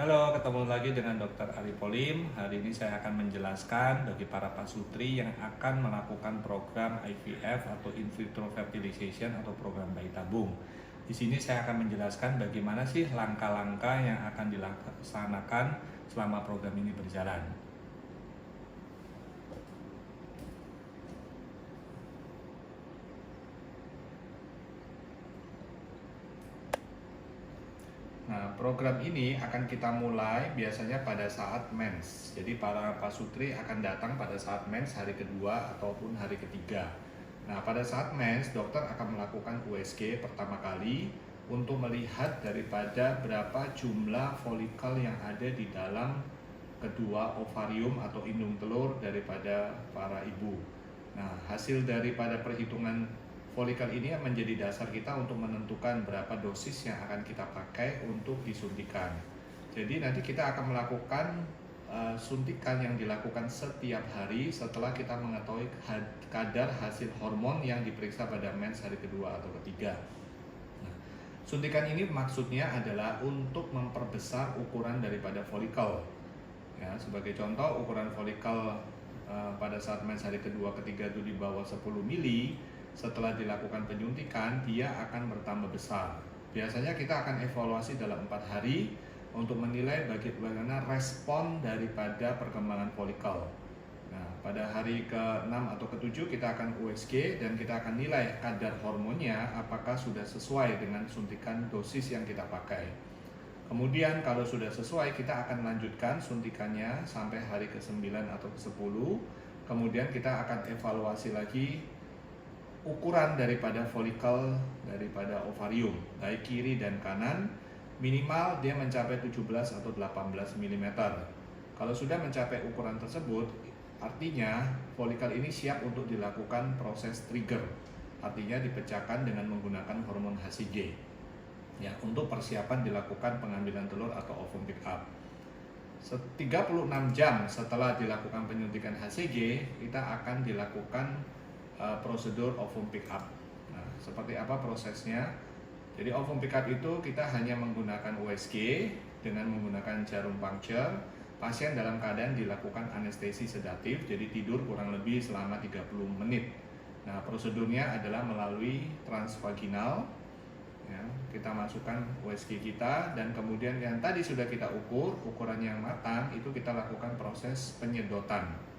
Halo, ketemu lagi dengan Dr. Ari Polim. Hari ini saya akan menjelaskan bagi para pasutri yang akan melakukan program IVF atau in vitro fertilization atau program bayi tabung. Di sini saya akan menjelaskan bagaimana sih langkah-langkah yang akan dilaksanakan selama program ini berjalan. Nah, program ini akan kita mulai biasanya pada saat mens. Jadi para pasutri akan datang pada saat mens hari kedua ataupun hari ketiga. Nah, pada saat mens, dokter akan melakukan USG pertama kali untuk melihat daripada berapa jumlah folikel yang ada di dalam kedua ovarium atau indung telur daripada para ibu. Nah, hasil daripada perhitungan folikel ini menjadi dasar kita untuk menentukan berapa dosis yang akan kita pakai untuk disuntikan. Jadi nanti kita akan melakukan suntikan yang dilakukan setiap hari setelah kita mengetahui kadar hasil hormon yang diperiksa pada mens hari kedua atau ketiga. Nah, suntikan ini maksudnya adalah untuk memperbesar ukuran daripada folikel. Ya, sebagai contoh, ukuran folikel pada saat mens hari kedua ketiga itu di bawah 10 mili. Setelah dilakukan penyuntikan, dia akan bertambah besar. Biasanya kita akan evaluasi dalam 4 hari untuk menilai bagaimana respon daripada perkembangan folikel. Nah, pada hari ke-6 atau ke-7 kita akan USG dan kita akan nilai kadar hormonnya apakah sudah sesuai dengan suntikan dosis yang kita pakai. Kemudian kalau sudah sesuai, kita akan lanjutkan suntikannya sampai hari ke-9 atau ke-10. Kemudian kita akan evaluasi lagi ukuran daripada folikel daripada ovarium, baik kiri dan kanan, minimal dia mencapai 17 atau 18 mm. Kalau sudah mencapai ukuran tersebut, artinya folikel ini siap untuk dilakukan proses trigger, artinya dipecahkan dengan menggunakan hormon HCG. Ya, untuk persiapan dilakukan pengambilan telur atau ovum pick up. 36 jam setelah dilakukan penyuntikan HCG, kita akan dilakukan prosedur ovum pick up. Nah, seperti apa prosesnya? Jadi ovum pick up itu kita hanya menggunakan USG dengan menggunakan jarum puncture. Pasien dalam keadaan dilakukan anestesi sedatif, jadi tidur kurang lebih selama 30 menit. Nah, prosedurnya adalah melalui transvaginal. Ya, kita masukkan USG kita dan kemudian yang tadi sudah kita ukur, ukuran yang matang itu kita lakukan proses penyedotan.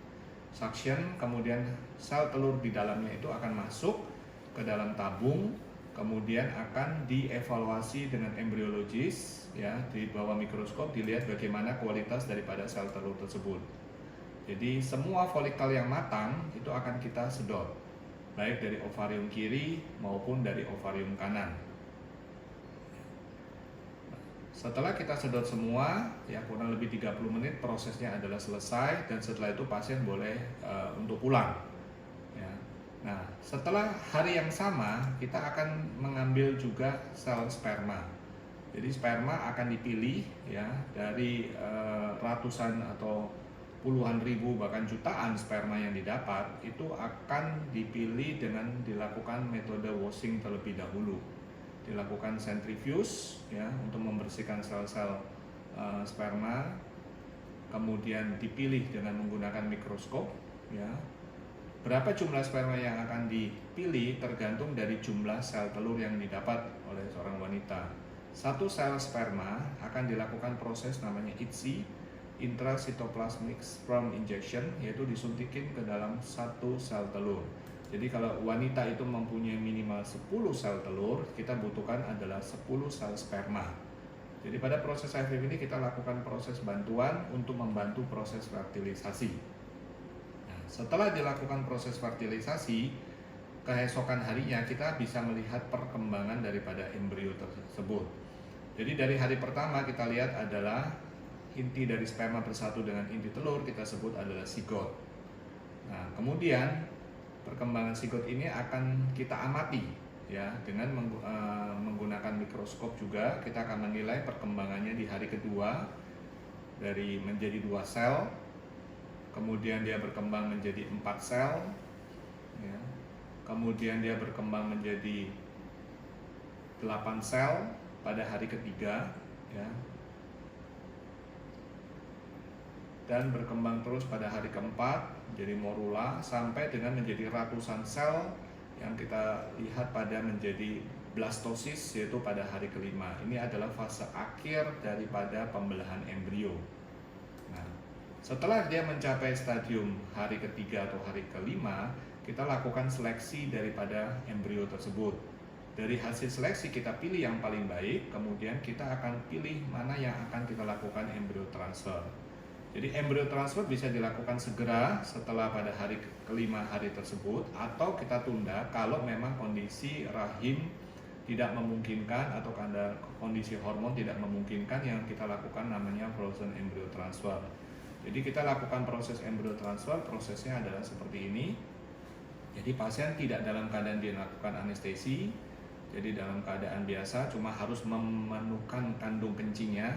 Suction, kemudian sel telur di dalamnya itu akan masuk ke dalam tabung, kemudian akan dievaluasi dengan embriologis, ya, di bawah mikroskop dilihat bagaimana kualitas daripada sel telur tersebut. Jadi semua folikel yang matang itu akan kita sedot, baik dari ovarium kiri maupun dari ovarium kanan. Setelah kita sedot semua, ya kurang lebih 30 menit prosesnya adalah selesai dan setelah itu pasien boleh untuk pulang. Ya. Nah, setelah hari yang sama kita akan mengambil juga sel sperma. Jadi sperma akan dipilih ya dari ratusan atau puluhan ribu bahkan jutaan sperma yang didapat itu akan dipilih dengan dilakukan metode washing terlebih dahulu. Dilakukan centrifuge ya untuk membersihkan sel-sel sperma, kemudian dipilih dengan menggunakan mikroskop ya. Berapa jumlah sperma yang akan dipilih tergantung dari jumlah sel telur yang didapat oleh seorang wanita. Satu sel sperma akan dilakukan proses namanya ICSI, intracytoplasmic sperm injection, yaitu disuntikin ke dalam satu sel telur. Jadi kalau wanita itu mempunyai minimal 10 sel telur, kita butuhkan adalah 10 sel sperma. Jadi pada proses IVF ini kita lakukan proses bantuan untuk membantu proses fertilisasi. Nah, setelah dilakukan proses fertilisasi, keesokan harinya kita bisa melihat perkembangan daripada embrio tersebut. Jadi dari hari pertama kita lihat adalah inti dari sperma bersatu dengan inti telur, kita sebut adalah zigot. Nah, kemudian perkembangan zigot ini akan kita amati ya dengan menggunakan mikroskop juga. Kita akan menilai perkembangannya di hari kedua dari menjadi 2 sel, kemudian dia berkembang menjadi 4 sel ya. Kemudian dia berkembang menjadi 8 sel pada hari ketiga ya. dan berkembang terus pada hari keempat jadi morula sampai dengan menjadi ratusan sel yang kita lihat pada menjadi blastosis, yaitu pada hari kelima. Ini adalah fase akhir daripada pembelahan embrio. Nah, setelah dia mencapai stadium hari ketiga atau hari kelima, kita lakukan seleksi daripada embrio tersebut. Dari hasil seleksi kita pilih yang paling baik, kemudian kita akan pilih mana yang akan kita lakukan embrio transfer. Jadi embrio transfer bisa dilakukan segera setelah pada hari kelima hari tersebut, atau kita tunda kalau memang kondisi rahim tidak memungkinkan atau karena kondisi hormon tidak memungkinkan. Yang kita lakukan namanya frozen embryo transfer. Jadi kita lakukan proses embryo transfer, prosesnya adalah seperti ini. Jadi pasien tidak dalam keadaan dia lakukan anestesi, jadi dalam keadaan biasa, cuma harus memenuhkan kandung kencingnya.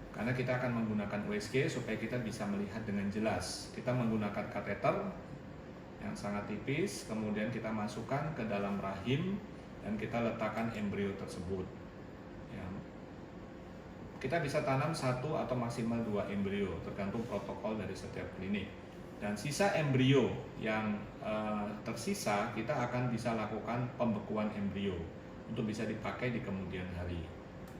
Karena kita akan menggunakan USG supaya kita bisa melihat dengan jelas. Kita menggunakan kateter yang sangat tipis, kemudian kita masukkan ke dalam rahim dan kita letakkan embrio tersebut. Ya. Kita bisa tanam 1 atau maksimal 2 embrio, tergantung protokol dari setiap klinik. Dan sisa embrio yang tersisa kita akan bisa lakukan pembekuan embrio untuk bisa dipakai di kemudian hari.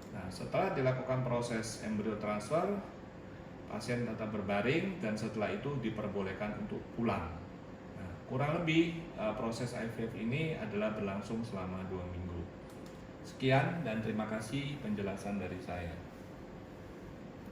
Nah, setelah dilakukan proses embrio transfer, pasien tetap berbaring dan setelah itu diperbolehkan untuk pulang. Nah, kurang lebih proses IVF ini adalah berlangsung selama 2 minggu. Sekian dan terima kasih penjelasan dari saya.